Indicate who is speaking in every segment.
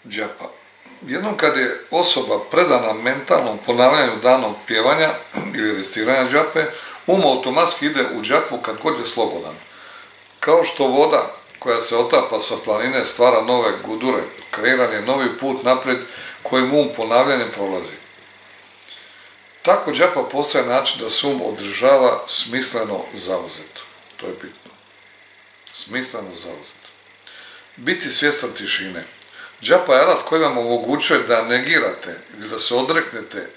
Speaker 1: džapa. Jednom kad je osoba predana mentalnom ponavljanju danog pjevanja ili recitiranja džape, automatski ide u džapu kad god je slobodan. Kao što voda koja se otapa sa planine stvara nove gudure, kreiran je novi put naprijed kojim ponavljanjem prolazi. Tako džapa postaje način da se održava smisleno zauzeto. To je bitno. Smisleno zauzeto. Biti svjestan tišine. Džapa je alat koji vam omogućuje da negirate ili da se odreknete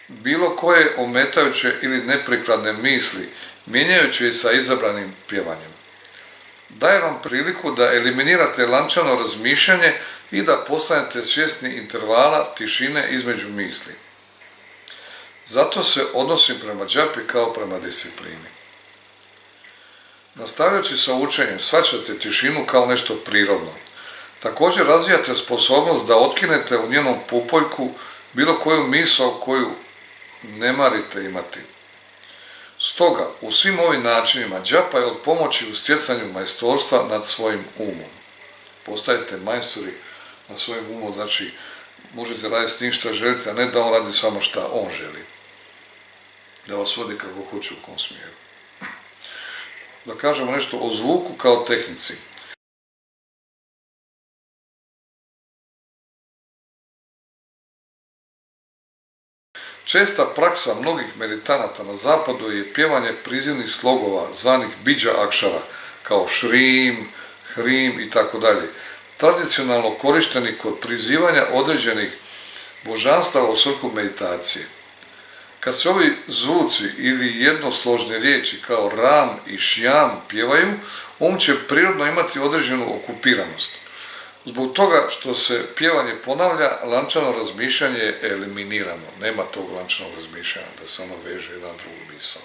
Speaker 1: bilo koje ometajuće ili neprikladne misli, mijenjajući ih sa izabranim pjevanjem. Daje vam priliku da eliminirate lančano razmišljanje i da postanete svjesni intervala tišine između misli. Zato se odnosim prema džapi kao prema disciplini. Nastavljajući sa učenjem, shvaćate tišinu kao nešto prirodno. Također razvijate sposobnost da otkinete u njenom pupoljku bilo koju misao koju ne marite imati. Stoga, u svim ovim načinima džapa je od pomoći u stjecanju majstorstva nad svojim umom. Postajete majstori nad svojim umom, znači možete raditi s njim šta želite, a ne da on radi samo šta on želi. Da vas vodi kako hoće u kom smjeru. Da kažemo nešto o zvuku kao tehnici. Česta praksa mnogih meditanata na zapadu je pjevanje prizivnih slogova zvanih bidža akšara, kao šrim, hrim i tako dalje, tradicionalno korišteni kod prizivanja određenih božanstava u svrhu meditacije. Kad se ovi zvuci ili jednosložne riječi kao ram i šjam pjevaju, će prirodno imati određenu okupiranost. Zbog toga što se pjevanje ponavlja, lančano razmišljanje je eliminirano. Nema tog lančanog razmišljanja da se ono veže na drugu misao.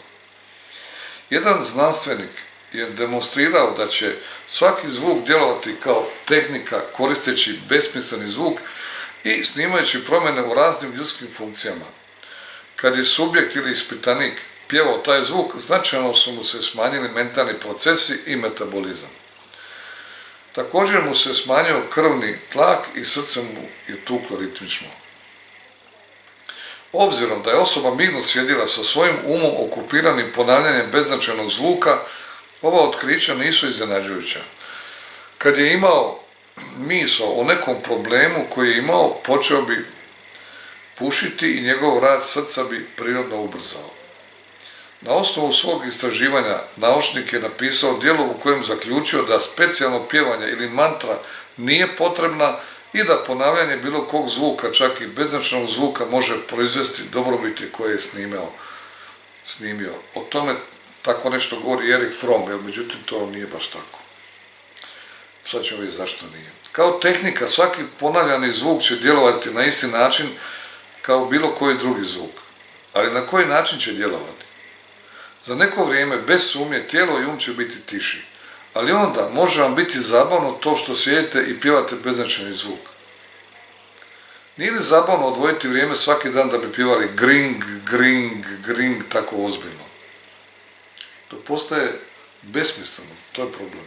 Speaker 1: Jedan znanstvenik je demonstrirao da će svaki zvuk djelovati kao tehnika koristeći besmisleni zvuk i snimajući promjene u raznim ljudskim funkcijama. Kad je subjekt ili ispitanik pjevao taj zvuk, značajno su mu se smanjili mentalni procesi i metabolizam. Također mu se smanjio krvni tlak i srce mu je tuklo ritmično. Obzirom da je osoba mirno sjedila sa svojim umom okupiranim ponavljanjem beznačajnog zvuka, ova otkrića nisu iznenađujuća. Kad je imao misao o nekom problemu koji je imao, počeo bi pušiti i njegov rad srca bi prirodno ubrzao. Na osnovu svog istraživanja naučnik je napisao djelo u kojem zaključio da specijalno pjevanje ili mantra nije potrebna i da ponavljanje bilo kog zvuka, čak i beznačajnog zvuka, može proizvesti dobrobiti koje je snimio. O tome tako nešto govori Erich Fromm, jer međutim to nije baš tako. Sad ćemo vidjeti zašto nije. Kao tehnika, svaki ponavljani zvuk će djelovati na isti način kao bilo koji drugi zvuk. Ali na koji način će djelovati? Za neko vrijeme, bez sumnje, tijelo i će biti tiši. Ali onda može vam biti zabavno to što sjedite i pjevate beznačajni zvuk. Nije li zabavno odvojiti vrijeme svaki dan da bi pjevali gring, gring, gring tako ozbiljno? To postaje besmisleno, to je problem.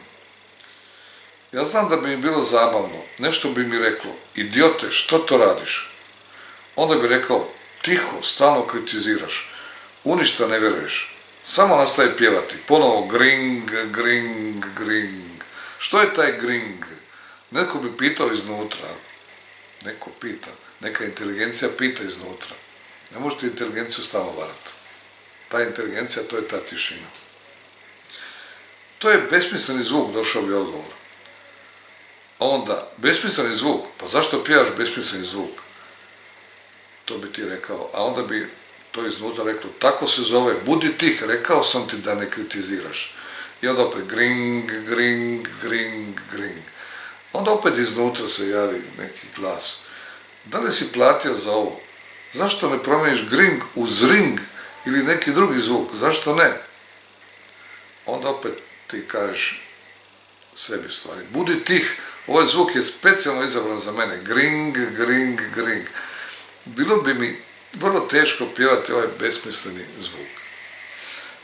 Speaker 1: Ja znam da bi mi bilo zabavno, nešto bi mi reklo, idiote, što to radiš? Onda bi rekao, tiho, stalno kritiziraš, u ništa ne vjeruješ. Samo nastavi pjevati, ponovo gring, gring, gring. Što je taj gring? Netko bi pitao iznutra. Neko pita. Neka inteligencija pita iznutra. Ne možete inteligenciju stalno varati. Ta inteligencija, to je ta tišina. To je besmisleni zvuk, došao bi odgovor. Onda, besmisleni zvuk, pa zašto pjevaš besmisleni zvuk? To bi ti rekao, a onda bi to iznutra reklo, tako se zove, budi tih, rekao sam ti da ne kritiziraš. I onda opet gring, gring, gring, gring. Onda opet iznutra se javi neki glas. Da li si platio za ovo? Zašto ne promijeniš gring uz ring ili neki drugi zvuk? Zašto ne? Onda opet ti kažeš sebi stvari. Budi tih, ovaj zvuk je specijalno izabran za mene. Gring, gring, gring. Bilo bi mi vrlo teško pjevati ovaj besmisleni zvuk.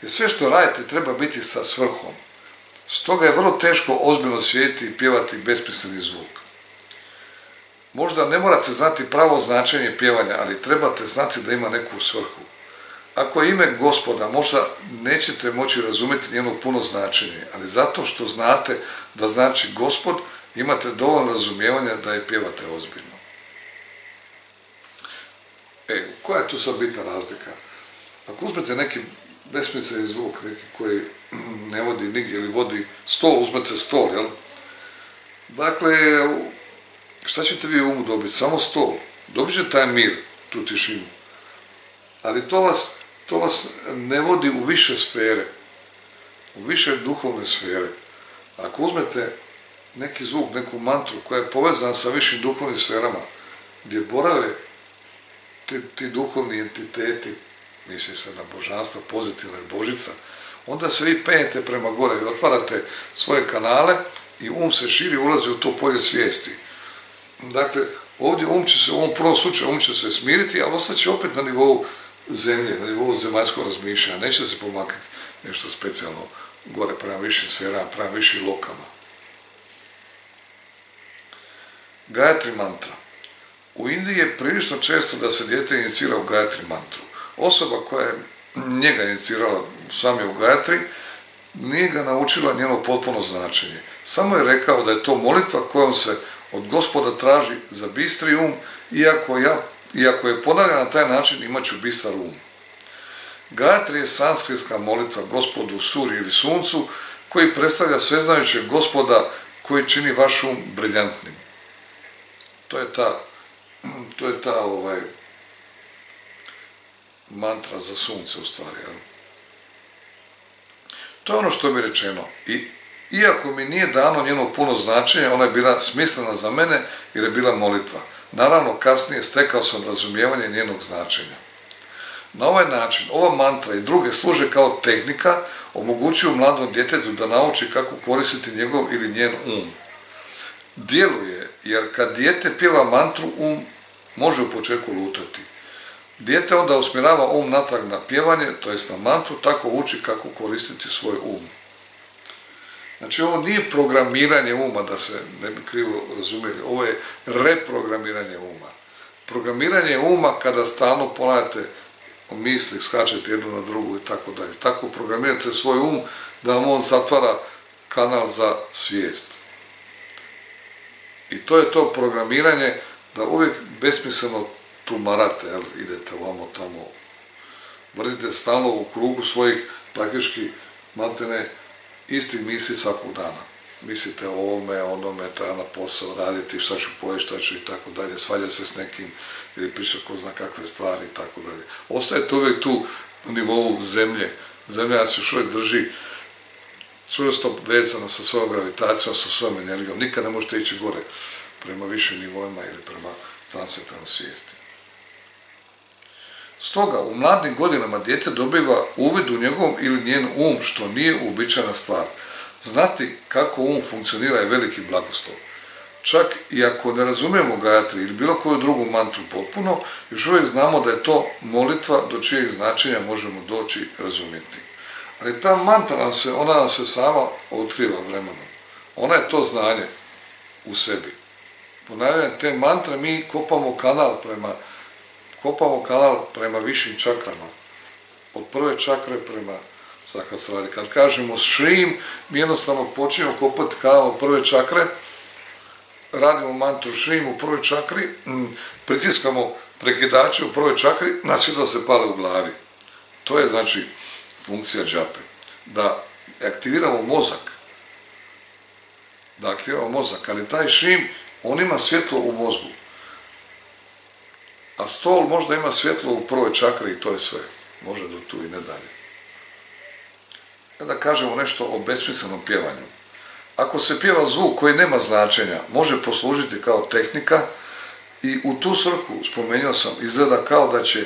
Speaker 1: Jer sve što radite treba biti sa svrhom. Stoga je vrlo teško ozbiljno sjediti i pjevati besmisleni zvuk. Možda ne morate znati pravo značenje pjevanja, ali trebate znati da ima neku svrhu. Ako je ime Gospoda, možda nećete moći razumjeti njeno puno značenje, ali zato što znate da znači Gospod, imate dovoljno razumijevanja da je pjevate ozbiljno. Koja je tu sad bitna razlika? Ako uzmete neki besmisleni zvuk, neki koji ne vodi nigdje ili vodi stol, uzmete stol, jel? Dakle, šta ćete vi u umu dobiti? Samo stol. Dobit će taj mir, tu tišinu. Ali to vas ne vodi u više sfere, u više duhovne sfere. Ako uzmete neki zvuk, neku mantru koja je povezana sa višim duhovnim sferama, gdje borave ti duhovni entiteti, misli se na božanstvo, pozitivna Božica, onda se vi penjete prema gore i otvarate svoje kanale i se širi, ulazi u to polje svijesti. Dakle, ovdje u ovom prvom slučaju će se smiriti, ali ostaće opet na nivou zemlje, na nivou zemaljskog razmišljanja, neće se pomakati nešto specijalno gore prema višim sferama, prema višim lokama. Gayatri mantra. U Indiji je prilično često da se dijete inicira u Gayatri mantru. Osoba koja je njega inicirala sami u Gayatri, nije ga naučila njeno potpuno značenje. Samo je rekao da je to molitva kojom se od Gospoda traži za bistri um, iako je ponavlja na taj način, imat ću bistar um. Gayatri je sanskritska molitva Gospodu Suri ili suncu, koji predstavlja sveznajućeg Gospoda koji čini vaš um briljantnim. To je ta mantra za sunce u stvari. To je ono što mi je rečeno. Iako mi nije dano njeno puno značenje, ona je bila smislena za mene jer je bila molitva. Naravno, kasnije stekao sam razumijevanje njenog značenja. Na ovaj način, ova mantra i druge služe kao tehnika, omogućuju mladom djetetu da nauči kako koristiti njegov ili njen um. Djeluje, jer kad dijete pjeva mantru, može u početku lutati. Dijete onda usmjerava natrag na pjevanje, to jest na mantru, tako uči kako koristiti svoj um. Znači, ovo nije programiranje uma, da se ne bi krivo razumjeli, ovo je reprogramiranje uma. Programiranje uma kada stalno ponavljate misli, skačete jednu na drugu i tako dalje. Tako programirate svoj um da vam on zatvara kanal za svijest. I to je to programiranje da uvijek besmisleno tumarate, idete ovamo tamo, vrtite stalno u krugu svojih praktički maltene istih misli svakog dana. Mislite o ovome, onome, treba na posao raditi, šta ću pojesti, šta ću i tako dalje, svađa se s nekim ili priča ko zna kakve stvari i tako dalje. Ostajete uvijek tu na nivou zemlje. Zemlja se još uvijek drži čvrsto vezana sa svojom gravitacijom, sa svojom energijom. Nikad ne možete ići gore prema višim nivoima ili prema transcendentalnoj svijesti. Stoga, u mladim godinama dijete dobiva uvid u njegov ili njen što nije uobičajena stvar. Znati kako funkcionira je veliki blagoslov. Čak i ako ne razumijemo Gayatri ili bilo koju drugu mantru potpuno, još uvijek znamo da je to molitva do čijeg značenja možemo doći razumjeti. Ali ta mantra ona nam se sama otkriva vremenom. Ona je to znanje u sebi. Ponavljanje te mantre mi kopamo kanal prema višim čakrama. Od prve čakre prema Sahasrari. Kad kažemo Šrim, mi jednostavno počinjemo kopati kanal od prve čakre, radimo mantru Šrim u prvoj čakri, pritiskamo prekidače u prvoj čakri, na svjetlo se pale u glavi. To je znači funkcija džape. Da aktiviramo mozak, ali taj Šrim, on ima svjetlo u mozgu. A stol možda ima svjetlo u prvoj čakri i to je sve. Može do tu i ne dalje. Da kažemo nešto o besmislenom pjevanju. Ako se pjeva zvuk koji nema značenja, može poslužiti kao tehnika i u tu svrhu, spomenuo sam, izgleda kao da će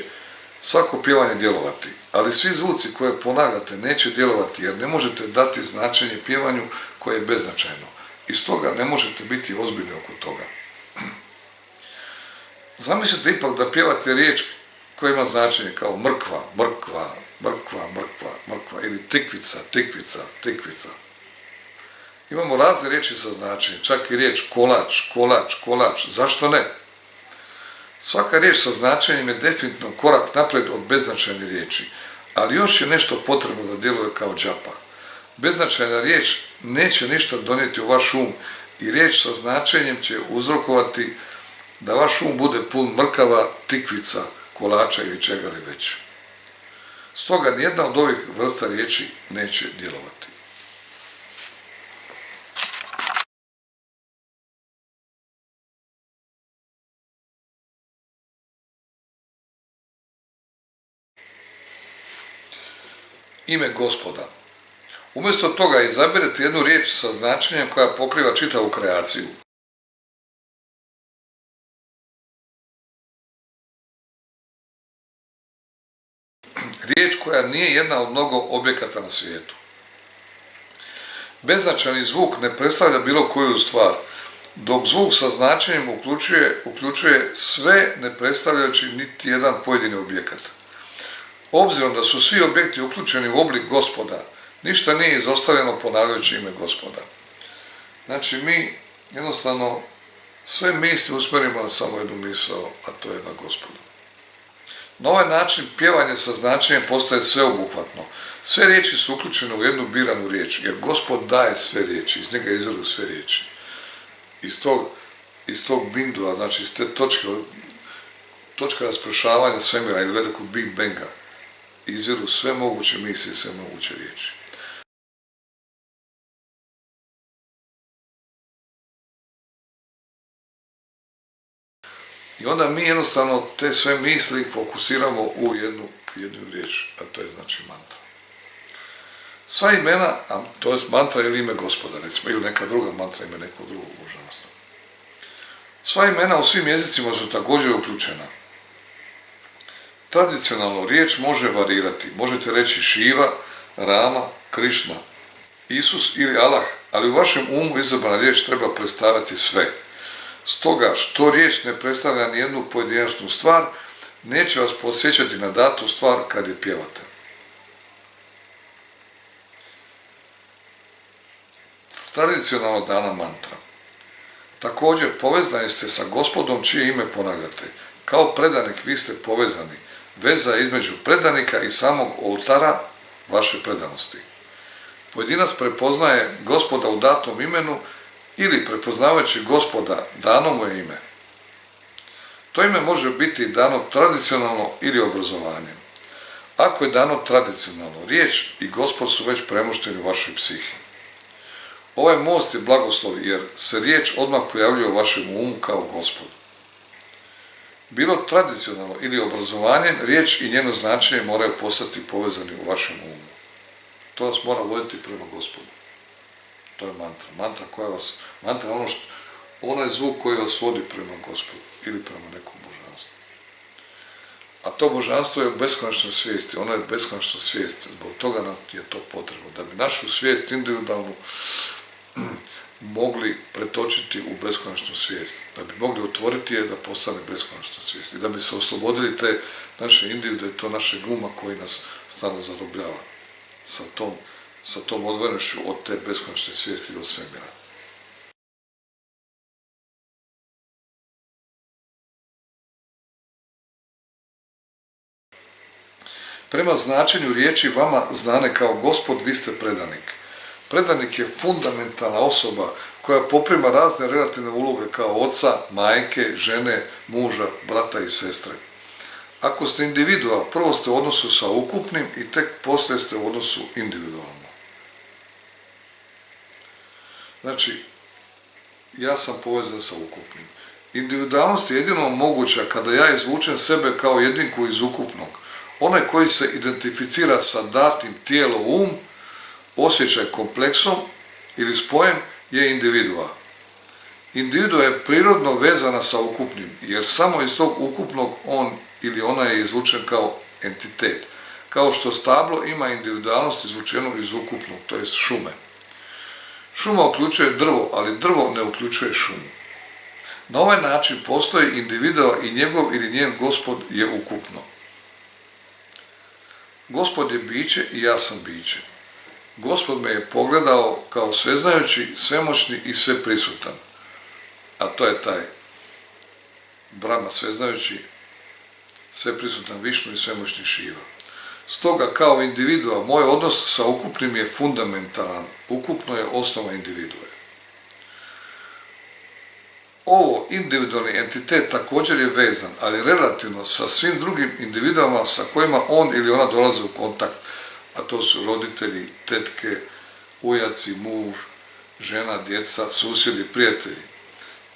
Speaker 1: svako pjevanje djelovati. Ali svi zvuci koje ponavljate neće djelovati jer ne možete dati značenje pjevanju koje je beznačajno. I stoga ne možete biti ozbiljni oko toga. Zamislite ipak da pjevate riječ koja ima značenje kao mrkva, mrkva, mrkva, mrkva, mrkva ili tikvica, tikvica, tikvica. Imamo razne riječi sa značenjem, čak i riječ kolač, kolač, kolač, zašto ne? Svaka riječ sa značenjem je definitivno korak naprijed od beznačajne riječi, ali još je nešto potrebno da djeluje kao džapa. Beznačajna riječ neće ništa donijeti u vaš um i riječ sa značenjem će uzrokovati da vaš um bude pun mrkava, tikvica, kolača ili čega li već. Stoga nijedna od ovih vrsta riječi neće djelovati. Ime Gospoda. Umjesto toga izabirete jednu riječ sa značenjem koja pokriva čitavu kreaciju. Riječ koja nije jedna od mnogo objekata na svijetu. Beznačajni zvuk ne predstavlja bilo koju stvar, dok zvuk sa značenjem uključuje sve ne predstavljajući niti jedan pojedini objekat. Obzirom da su svi objekti uključeni u oblik Gospoda, ništa nije izostavljeno ponavljajući ime Gospoda. Znači mi jednostavno sve misli usmjerimo na samo jednu misao, a to je na Gospodu. Na ovaj način pjevanje sa značenjem postaje sveobuhvatno. Sve riječi su uključene u jednu biranu riječ, jer Gospod daje sve riječi, iz njega izvedu sve riječi. Iz tog bindua, znači iz te točke raspršavanja svemira ili velikog Big Banga, izviru sve moguće misli i sve moguće riječi. I onda mi jednostavno te sve misli fokusiramo u jednu riječ, a to je znači mantra. Sva imena, to je mantra ili ime Gospoda, recimo, ili neka druga mantra, ime nekog drugog božanstva. Sva imena u svim jezicima su također uključena. Tradicionalno riječ može varirati. Možete reći Šiva, Rama, Krišna, Isus ili Allah, ali u vašem umu izabrana riječ treba predstavljati sve. Stoga što riječ ne predstavlja nijednu pojedinačnu stvar, neće vas podsjećati na datu stvar kad je pjevate. Tradicionalno dana mantra. Također povezani ste sa Gospodom čije ime ponavljate. Kao predanik vi ste povezani. Veza između predanika i samog oltara vaše predanosti. Pojedinac prepoznaje Gospoda u datom imenu ili prepoznavajući Gospoda dano mu je ime. To ime može biti dano tradicionalno ili obrazovanjem. Ako je dano tradicionalno, riječ i Gospod su već premošteni u vašoj psihi. Ovaj most je blagoslov jer se riječ odmah pojavljuje u vašem umu kao Gospod. Bilo tradicionalno ili obrazovanjem, riječ i njeno značenje moraju postati povezani u vašem umu. To vas mora voditi prema Gospodu. To je mantra. Mantra je onaj zvuk koji vas vodi prema Gospodu ili prema nekom božanstvu. A to božanstvo je u beskonačnoj svijesti. Ono je beskonačna svijest. Zbog toga nam je to potrebno. Da bi našu svijest individualnu mogli pretočiti u beskonačnu svijest. Da bi mogli otvoriti je da postane beskonačna svijest. I da bi se oslobodili te naše individue, to naše uma koji nas stalno zarobljava. Sa tom odvojenošću od te beskonačne svijesti do svemira. Prema značenju riječi vama znane kao Gospod, vi ste predanik. Predanik je fundamentalna osoba koja poprima razne relativne uloge kao oca, majke, žene, muža, brata i sestre. Ako ste individua, prvo ste u odnosu sa ukupnim i tek poslije ste u odnosu individualno. Znači, ja sam povezan sa ukupnim. Individualnost je jedino moguća kada ja izvučem sebe kao jedinku iz ukupnog. Onaj koji se identificira sa datim tijelo um, osjećaj kompleksom ili spojem je individua. Individua je prirodno vezana sa ukupnim, jer samo iz tog ukupnog on ili ona je izvučen kao entitet. Kao što stablo ima individualnost izvučenu iz ukupnog, to je šume. Šuma uključuje drvo, ali drvo ne uključuje šumu. Na ovaj način postoji individua i njegov ili njen Gospod je ukupno. Gospod je biće i ja sam biće. Gospod me je pogledao kao sveznajući, svemoćni i sveprisutan. A to je taj Brahma sveznajući, sveprisutan Višnu i svemoćni Šiva. Stoga kao individua moj odnos sa ukupnim je fundamentalan, ukupno je osnova individue. Ovo individualni entitet također je vezan, ali relativno sa svim drugim individuama sa kojima on ili ona dolaze u kontakt, a to su roditelji, tetke, ujaci, muž, žena, djeca, susjedi, prijatelji.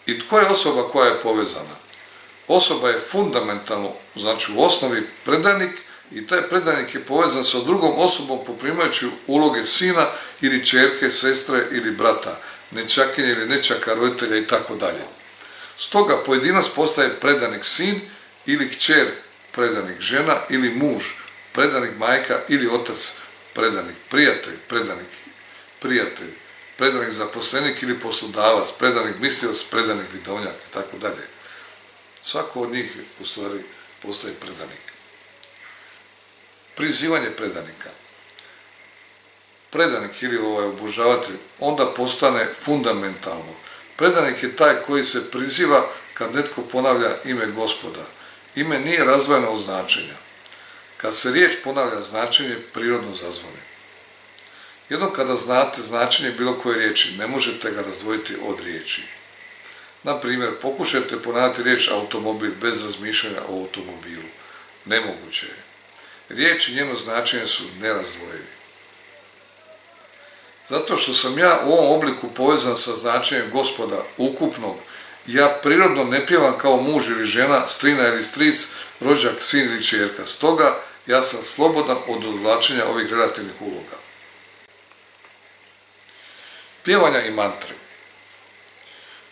Speaker 1: I tko je osoba koja je povezana? Osoba je fundamentalno, znači u osnovi predanik, i taj predanik je povezan sa drugom osobom poprimajući uloge sina ili ćerke, sestre ili brata, nećakinje ili nećaka roditelja i tako dalje. Stoga pojedinac postaje predanik sin ili kćer predanik žena ili muž, predanik majka ili otac, predanik prijatelj, predanik zaposlenik ili poslodavac, predanik mislilac, predanik vidovnjak i tako dalje. Svako od njih u stvari postaje predanik. Prizivanje predanika. Predanik ili obožavatelj onda postane fundamentalno. Predanik je taj koji se priziva kad netko ponavlja ime Gospoda. Ime nije razdvojeno od značenja. Kad se riječ ponavlja, značenje prirodno zazvoni. Jednom kada znate značenje bilo koje riječi, ne možete ga razdvojiti od riječi. Na primjer, pokušajte ponavljati riječ automobil bez razmišljanja o automobilu. Nemoguće je. Riječ i njeno značenje su nerazdvojivi. Zato što sam ja u ovom obliku povezan sa značenjem Gospoda ukupnog, ja prirodno ne pjevam kao muž ili žena, strina ili stric, rođak, sin ili ćerka. Stoga ja sam slobodan od odvlačenja ovih relativnih uloga. Pjevanja i mantre.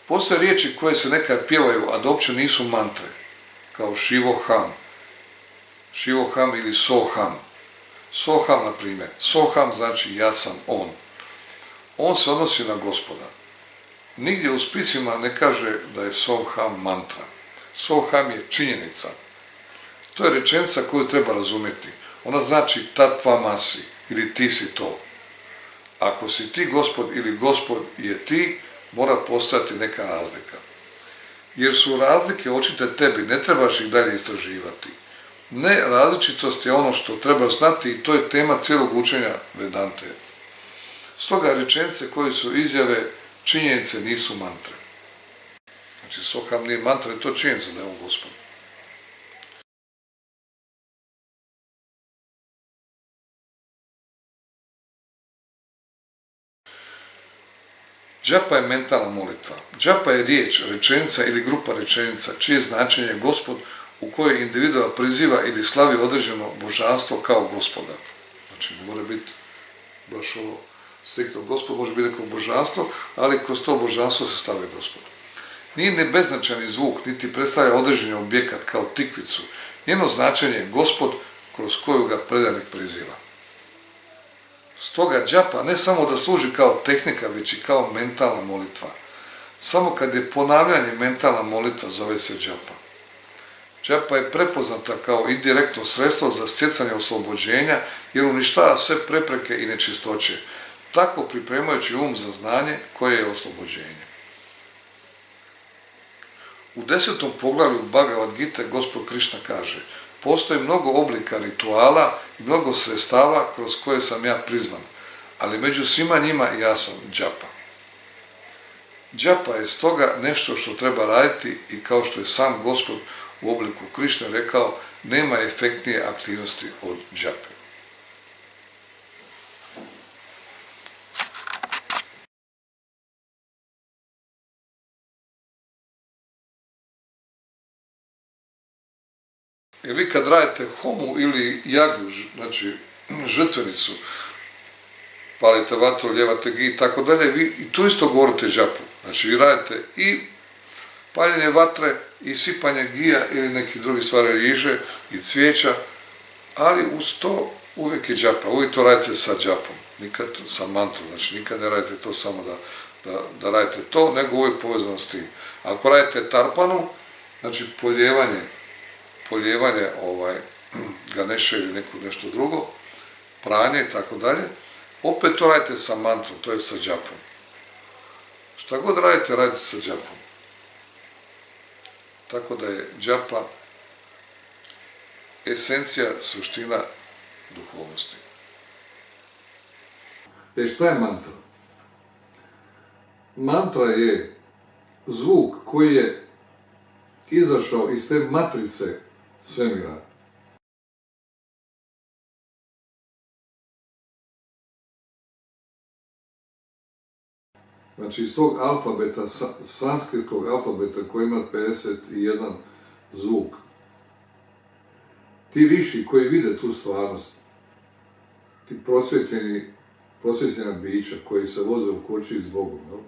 Speaker 1: Postoje riječi koje se nekad pjevaju, a da uopće nisu mantre, kao Shivoham. Shivoham ili Soham. Soham, na primjer. Soham znači ja sam on. On se odnosi na Gospoda. Nigdje u spisima ne kaže da je Soham mantra. Soham je činjenica. To je rečenica koju treba razumjeti. Ona znači tatva masi ili ti si to. Ako si ti Gospod ili Gospod je ti, mora postojati neka razlika. Jer su razlike očite tebi, ne trebaš ih dalje istraživati. Ne, različitost je ono što treba znati i to je tema cijelog učenja Vedante. Stoga rečenice koje su izjave, činjenice nisu mantre. Znači, Soham nije mantra, je to činjenica da je on Gospod. Džapa je mentalna molitva. Džapa je riječ, rečenica ili grupa rečenica, čije značenje je Gospod u kojoj individua priziva ili slavi određeno božanstvo kao Gospoda. Znači, ne mora biti baš ovo striktno Gospod, može biti neko božanstvo, ali kroz to božanstvo se stavlja Gospod. Nije ne beznačajni zvuk, niti predstavlja određeni objekat kao tikvicu. Njeno značenje je Gospod kroz koju ga predanik priziva. Stoga džapa ne samo da služi kao tehnika, već i kao mentalna molitva. Samo kad je ponavljanje mentalna molitva zove se džapa. Džapa je prepoznata kao indirektno sredstvo za stjecanje oslobođenja jer uništava sve prepreke i nečistoće, tako pripremajući za znanje koje je oslobođenje. U 10. poglavlju Bhagavad Gite Gospod Krišna kaže: postoji mnogo oblika rituala i mnogo sredstava kroz koje sam ja prizvan, ali među svima njima ja sam džapa. Džapa je stoga nešto što treba raditi i kao što je sam Gospod u obliku Krišne rekao, nema efektnije aktivnosti od džape. Jer vi kad radite homu ili jagju, znači žrtvenicu, palite vatru, ljevate gi i tako dalje, vi i tu isto govorite džapu. Znači vi radite i paljenje vatre i sipanje gija ili nekih drugih stvari riže i cvijeća, ali uz to uvijek je džapa, uvijek to radite sa džapom, nikad sa mantrom, znači nikad ne radite to samo da radite to, nego uvijek povezano s tim. Ako radite tarpanu, znači poljevanje Ganeše ili nešto drugo, pranje i tako dalje, Opet to radite sa mantrom, to je sa džapom. Šta god radite, radite sa džapom. Tako da je džapa esencija, suština duhovnosti. Šta je mantra? Mantra je zvuk koji je izašao iz te matrice svemira. Znači iz tog alfabeta, sanskritskog alfabeta koji ima 51 zvuk. Ti viši koji vide tu stvarnost, ti prosvjetljena bića koji se voze u koči s Bogom, jel?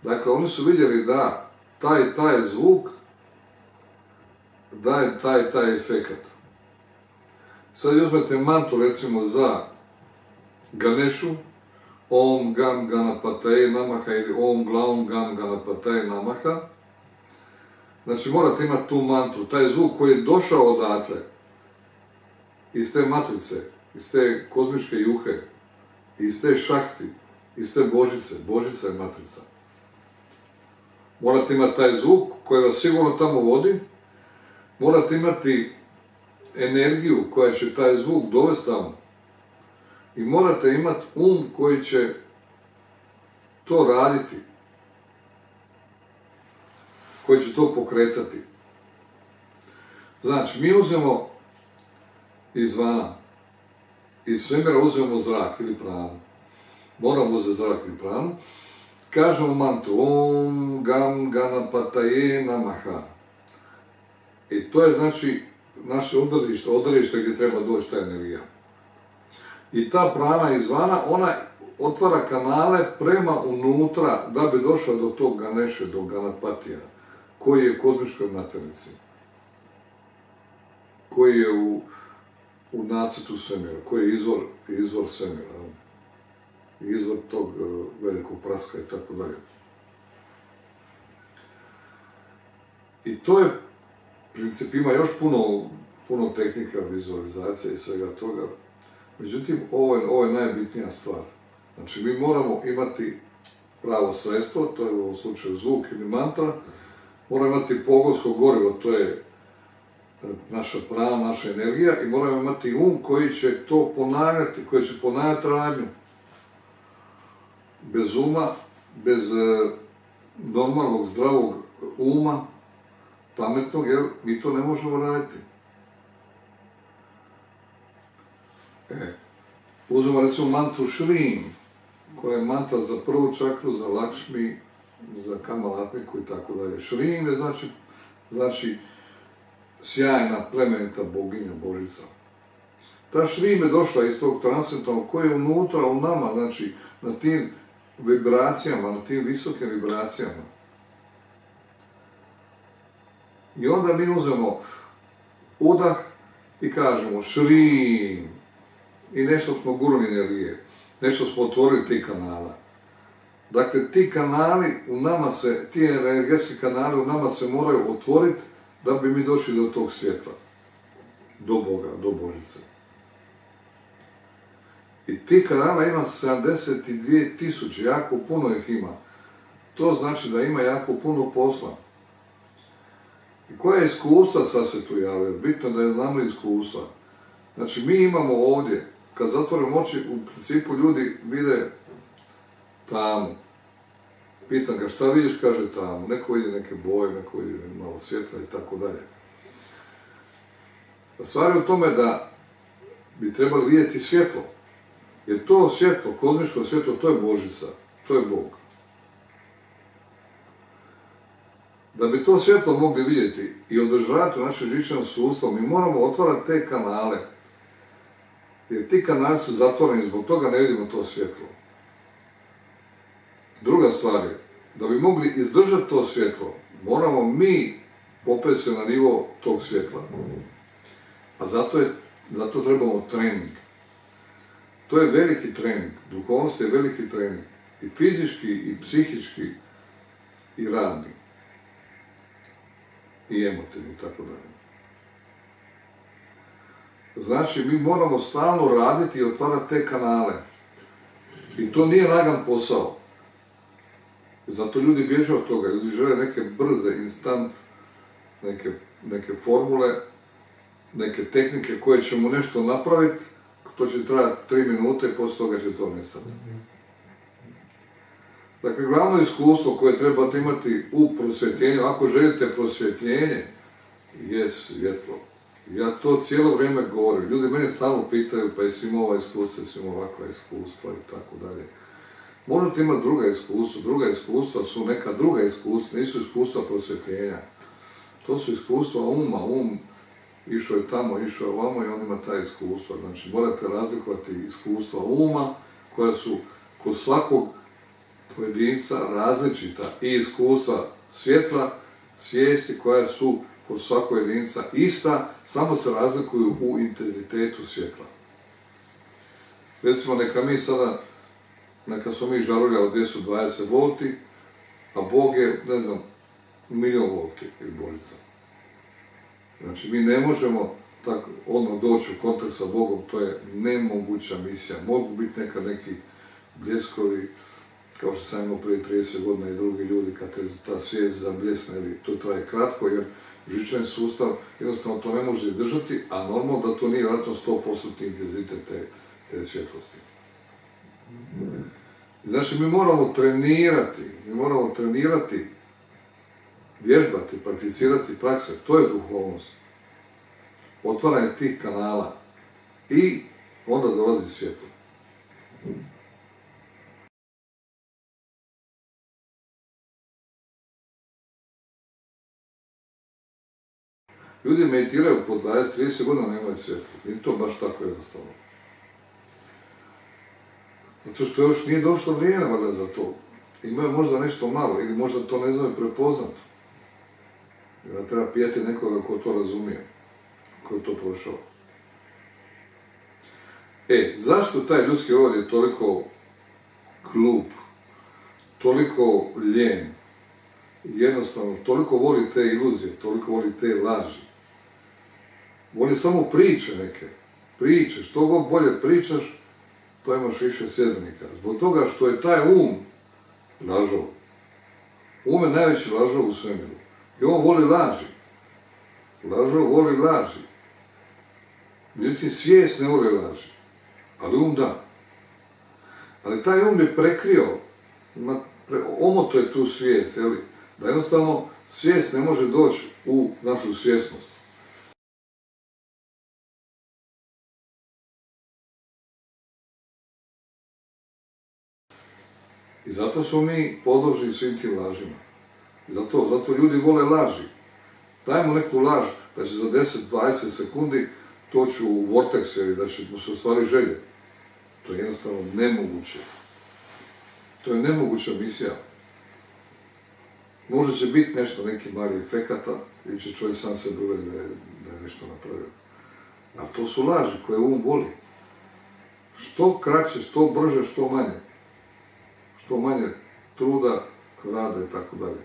Speaker 1: Dakle, oni su vidjeli da taj zvuk daje taj efekat. Sad uzmete mantru recimo za Ganešu, Om Gam Ganapataye Namaha ili Om Glaum Gam Ganapataye Namaha. Znači morate imati tu mantru, taj zvuk koji je došao odatle, iz te matrice, iz te kozmičke juhe, iz te šakti, iz te Božice. Božica je matrica. Morate imati taj zvuk koji vas sigurno tamo vodi, morate imati energiju koja će taj zvuk dovesti tamo i morate imati koji će to raditi, koji će to pokretati. Znači, mi uzmemo izvana, iz svemira uzmemo zrak ili pranu. Moramo uzeti zrak ili pranu. Kažemo mantru Om Gam Ganapataye Namaha. I to je znači naše odredište gdje treba doći ta energija. I ta prana izvana, ona otvara kanale prema unutra da bi došla do tog Ganeše, do Ganapatija, koji je u kozmičkoj maternici, koji je u nacrtu svemira, koji je izvor svemira, izvor tog velikog praska i tako dalje. I to je, princip ima još puno tehnika, vizualizacije i svega toga. Međutim, ovo je najbitnija stvar. Znači, mi moramo imati pravo sredstvo, to je u ovom slučaju zvuk ili mantra, moramo imati pogonsko gorivo, to je naša prana, naša energija i moramo imati koji će to ponavljati, koji će ponavljati radnju. Bez uma, bez normalnog, zdravog uma, pametnog, jer mi to ne možemo raditi. Uzmemo recimo mantru Šrim, koja je mantra za prvu čakru, za Lakšmi, za Kamalatmiku i tako dalje. Šrim je znači sjajna, plemenita boginja, Božica. Ta Šrim je došla iz tog transcendentalnog koji je unutra u nama, znači na tim vibracijama, na tim visokim vibracijama. I onda mi uzmemo udah i kažemo Šrim. I nešto smo gurnuli energije, nešto smo otvorili ti kanala. Dakle, ti kanali u nama ti energetski kanali u nama se moraju otvoriti da bi mi došli do tog svjetla, do Boga, do Božice. I ti kanala ima 72.000, jako puno ih ima. To znači da ima jako puno posla. I koja iskustva sad se tu javljaju? Bitno da je znamo iskustva. Znači, mi imamo ovdje, kad zatvorimo oči, u principu ljudi vide tamu. Pitam ga šta vidiš, kaže tamu. Neko vidi neke boje, neko vidi malo svjetla i tako dalje. Stvar je u tome da bi trebali vidjeti svjetlo. Jer to svjetlo, kozmičko svjetlo, to je Božica, to je Bog. Da bi to svjetlo mogli vidjeti i održavati u našem žičanom sustavu, mi moramo otvarati te kanale. Jer ti kanali su zatvoreni, zbog toga ne vidimo to svjetlo. Druga stvar je, da bi mogli izdržati to svjetlo, moramo mi popeti se na nivo tog svjetla. A zato trebamo trening. To je veliki trening. Duhovnost je veliki trening. I fizički, i psihički, i radni. I emotivni, tako dalje. Znači, mi moramo stalno raditi i otvarati te kanale. I to nije lagan posao. Zato ljudi bježe od toga. Ljudi žele neke brze, instant, neke formule, neke tehnike koje ćemo nešto napraviti, to će trajati 3 minute i poslije toga će to nestati. Dakle, glavno iskustvo koje trebate imati u prosvjetljenju, ako želite prosvjetljenje, je svjetlo. Ja to cijelo vrijeme govorim. Ljudi mene stalno pitaju, pa jesi imao ova iskustva, jesi imao ovakva iskustva i tako dalje. Možete imati druga iskustva su neka druga iskustva, nisu iskustva prosvjetljenja. To su iskustva uma, išao je tamo, išao je ovamo i on ima ta iskustva. Znači, morate razlikovati iskustva uma, koja su kod svakog pojedinca različita, i iskustva svjetla, svijesti koja su kod svakog jedinca ista, samo se razlikuju u intenzitetu svjetla. Recimo, neka smo mi žarulja od 220 volti, a Bog je, 1.000.000 volti ili boljica. Znači, mi ne možemo tako odmah doći u kontakt sa Bogom, to je nemoguća misija. Mogu biti neki bljeskovi, kao što sam imao prije 30 godina i drugi ljudi, kad te ta svijest zabljesne, ili to traje kratko, jer žičani sustav jednostavno to ne može držati, a normalno da to nije vjerojatno 100% intenzitet te svjetlosti. Znači, mi moramo trenirati, vježbati, prakticirati prakse, to je duhovnost. Otvaranje tih kanala i onda dolazi svjetlo. Ljudi meditiraju po 20-30 godina, nemaju svjetlo. Nije to baš tako jednostavno. Zato što još nije došlo vrijeme valjda za to. Imaju možda nešto malo ili možda to ne znaju prepoznati. Jer treba pijati nekoga ko to razumije, ko je to prošao. Zašto taj ljudski rod je toliko glup, toliko lijen, jednostavno, toliko voli te iluzije, toliko voli te laži? Voli samo priče neke. Priče, što god bolje pričaš, to imaš više sljedbenika. Zbog toga što je taj lažov. Je najveći lažov u svemiru. I on voli laži. Lažov voli laži. Međutim, svijest ne voli laži. Ali da. Ali taj je prekrio, omoto je tu svijest, da jednostavno svijest ne može doći u našu svjesnost. I zato smo mi podložni svim tim lažima. Zato ljudi vole laži. Dajmo neku laž da će za 10-20 sekundi toći u vortex ili da će mu se ostvari želje. To je jednostavno nemoguće. To je nemoguća misija. Možda će biti nešto, neki mali efekata, ili će čovjek sam sebe uvjeri da je nešto napravio. A to su laži koje voli. Što kraće, što brže, što manje. Što manje truda, rada i tako dalje.